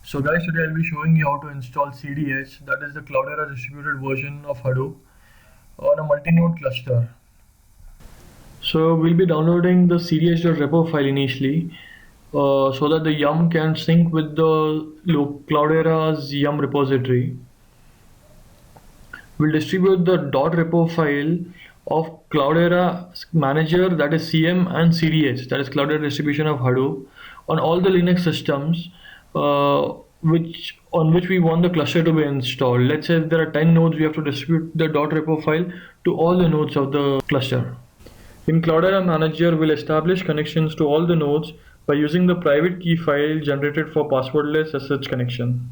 So guys, today I'll be showing you how to install CDH, that is the Cloudera distributed version of Hadoop, on a multi-node cluster. So we'll be downloading the cdh.repo file initially, so that the yum can sync with the Cloudera's yum repository. We'll distribute the .repo file of Cloudera manager, that is CM, and CDH, that is Cloudera distribution of Hadoop, on all the Linux systems which we want the cluster to be installed. Let's say if there are 10 nodes, we have to distribute the .repo file to all the nodes of the cluster. In Cloudera Manager, we'll establish connections to all the nodes by using the private key file generated for passwordless SSH connection.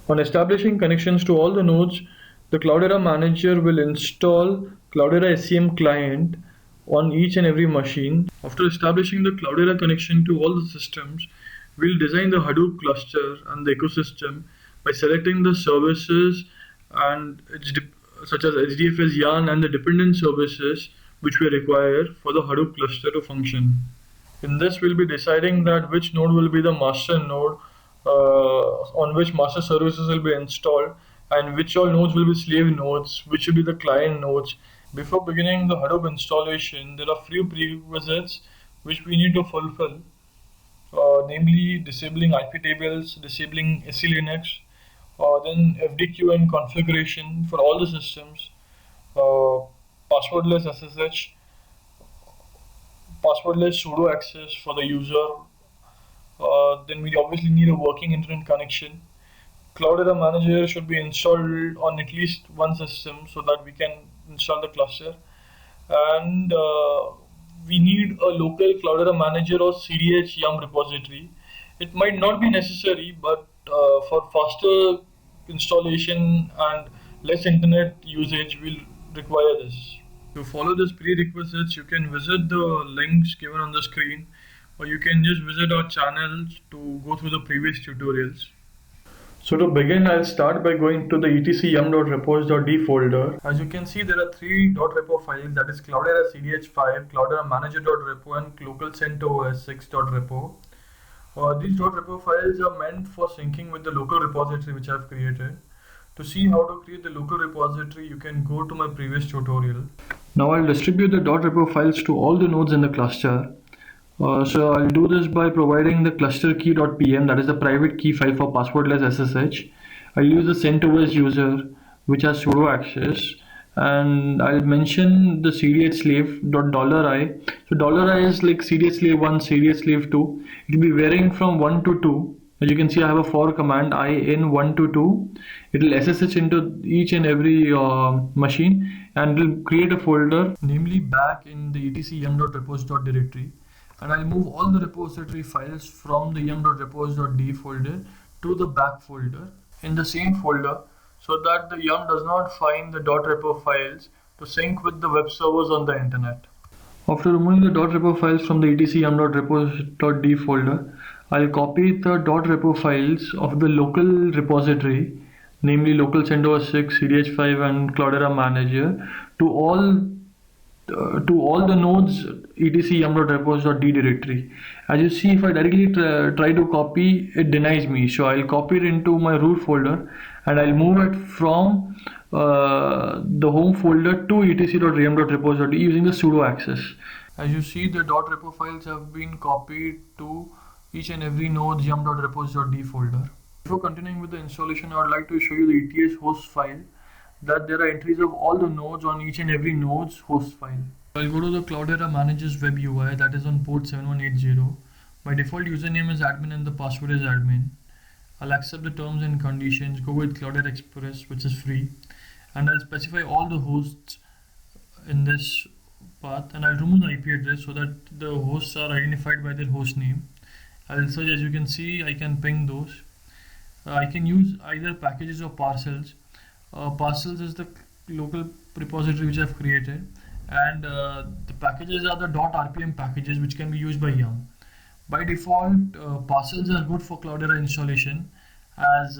On establishing connections to all the nodes, the Cloudera Manager will install Cloudera SCM client on each and every machine. After establishing the Cloudera connection to all the systems, we'll design the Hadoop cluster and the ecosystem by selecting the services and such as HDFS YARN and the dependent services which we require for the Hadoop cluster to function. In this, we'll be deciding that which node will be the master node, on which master services will be installed, and which all nodes will be slave nodes, which will be the client nodes. Before beginning the Hadoop installation, there are few prerequisites which we need to fulfill, namely disabling IP tables, disabling SELinux, then FDQN configuration for all the systems, passwordless SSH, passwordless sudo access for the user. Then we obviously need a working internet connection. Cloudera Manager should be installed on at least one system so that we can install the cluster. And we need a local Cloudera Manager or CDH yum repository. It might not be necessary, but for faster installation and less internet usage, we'll require this. To follow these prerequisites, you can visit the links given on the screen, or you can just visit our channel to go through the previous tutorials. So to begin, I'll start by going to the etc yum.repos.d folder. As you can see, there are three .repo files, that is Cloudera CDH5, Cloudera manager.repo, and local CentOS 6.repo. These .repo files are meant for syncing with the local repository which I've created. To see how to create the local repository, you can go to my previous tutorial. Now I'll distribute the .repo files to all the nodes in the cluster. So I'll do this by providing the cluster key.pm, that is the private key file for passwordless SSH. I'll use the CentOS user which has sudo access, and I'll mention the CDH slave.$i. So $i is like CDH slave 1, CDH slave 2. It will be varying from 1 to 2. As you can see, I have a for command I in 1 to 2. It will SSH into each and every machine and will create a folder, namely back in the etc yum.repos directory. And I'll move all the repository files from the yum.repos.d folder to the back folder in the same folder, so that the yum does not find the .repo files to sync with the web servers on the internet. After removing the .repo files from the etc yum.repos.d folder, I'll copy the .repo files of the local repository, namely local CentOS 6, CDH5, and Cloudera Manager, to all the nodes etc yum.repos.d directory. As you see, if I directly try to copy, it denies me. So I'll copy it into my root folder and I'll move it from the home folder to etc.yum.repos.d using the sudo access. As you see, the .repo files have been copied to each and every node's yum.repos.d folder. Before continuing with the installation, I would like to show you the ETS host file, that there are entries of all the nodes on each and every node's host file. I'll go to the Cloudera Manager's web UI, that is on port 7180. My default username is admin and the password is admin. I'll accept the terms and conditions, go with Cloudera Express, which is free, and I'll specify all the hosts in this path, and I'll remove the IP address so that the hosts are identified by their host name. I'll search. As you can see, I can ping those. I can use either packages or parcels. Parcels is the local repository which I've created, and the packages are the .rpm packages which can be used by yum. By default, parcels are good for Cloudera installation, as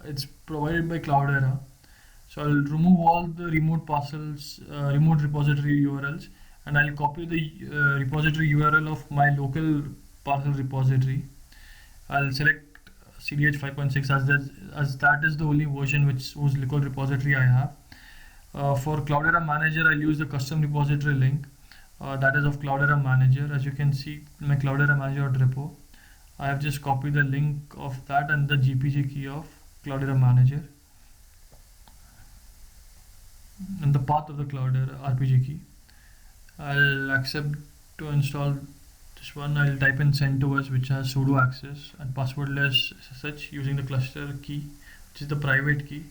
it's provided by Cloudera. So I'll remove all the remote parcels, remote repository URLs, and I'll copy the repository URL of my local parcel repository. I'll select CDH 5.6 as that is the only version whose code repository I have. For Cloudera Manager, I'll use the custom repository link that is of Cloudera Manager. As you can see, my Cloudera Manager repo. I have just copied the link of that and the GPG key of Cloudera Manager and the path of the Cloudera RPG key. I'll accept to install this one. I'll type in CentOS, which has sudo access and passwordless SSH using the cluster key, which is the private key.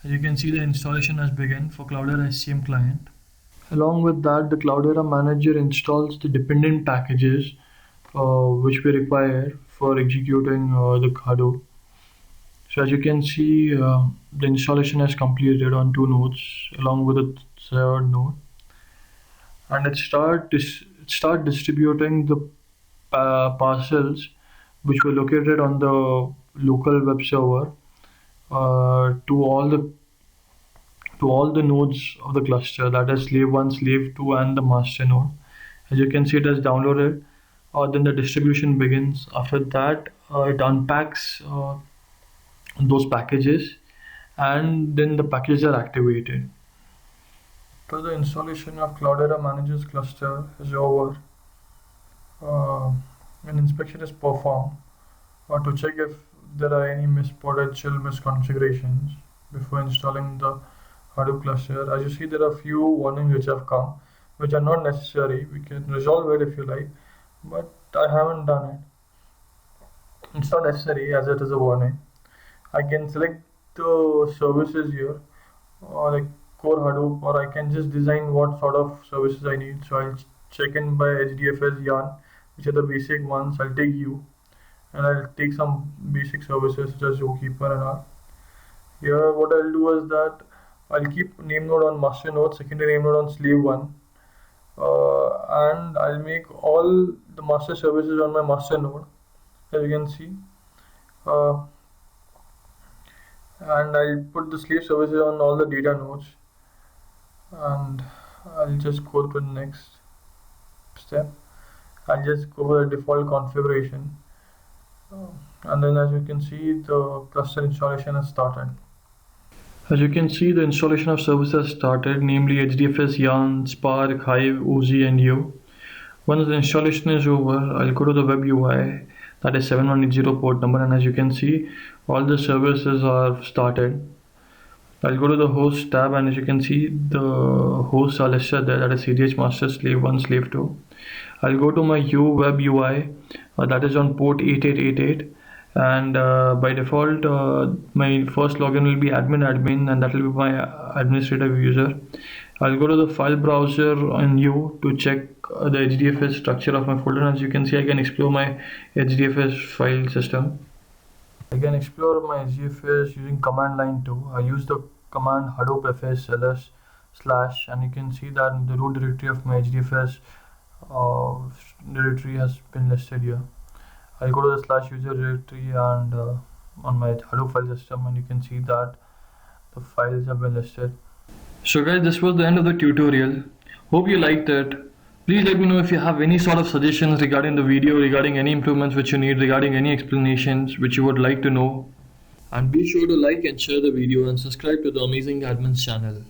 As you can see, the installation has begun for Cloudera SCM client. Along with that, the Cloudera Manager installs the dependent packages which we require for executing the Hadoop. So as you can see, the installation has completed on 2 nodes along with the third node, and it start distributing the parcels which were located on the local web server to all the nodes of the cluster, that is slave 1, slave 2 and the master node. As you can see, it has downloaded. Then the distribution begins. After that, it unpacks those packages and then the packages are activated. So the installation of Cloudera Manager's cluster is over. An inspection is performed to check if there are any potential misconfigurations before installing the Hadoop cluster. As you see, there are few warnings which have come, which are not necessary. We can resolve it if you like, but I haven't done it. It's not necessary as it is a warning. I can select the services here, or like core Hadoop, or I can just design what sort of services I need. So I'll check in by HDFS yarn, which are the basic ones. I'll take U, and I'll take some basic services such as Zookeeper and all. Here, what I'll do is that I'll keep name node on master node, secondary name node on slave 1, and I'll make all the master services on my master node, as you can see. And I'll put the slave services on all the data nodes, and I'll just go to the next step. I'll just go for the default configuration, and then as you can see, the cluster installation has started. As you can see, the installation of services has started, namely HDFS, Yarn, Spark, Hive, Oozie and U. Once the installation is over, I'll go to the web UI, that is 7180 port number, and as you can see, all the services are started. I'll go to the host tab, and as you can see, the hosts are listed there, that is CDH master, slave 1, slave 2. I'll go to my web UI, that is on port 8888, and by default my first login will be admin, and that will be my administrative user. I'll go to the file browser on U to check the HDFS structure of my folder. As you can see, I can explore my HDFS file system. I can explore my HDFS using command line too. I use the command hadoop fs ls / and you can see that the root directory of my HDFS directory has been listed here. I'll go to the /user directory and on my Hadoop file system, and you can see that the files have been listed. So guys, this was the end of the tutorial. Hope you liked it. Please let me know if you have any sort of suggestions regarding the video, regarding any improvements which you need, regarding any explanations which you would like to know. And be sure to like and share the video and subscribe to the Amazing Admins channel.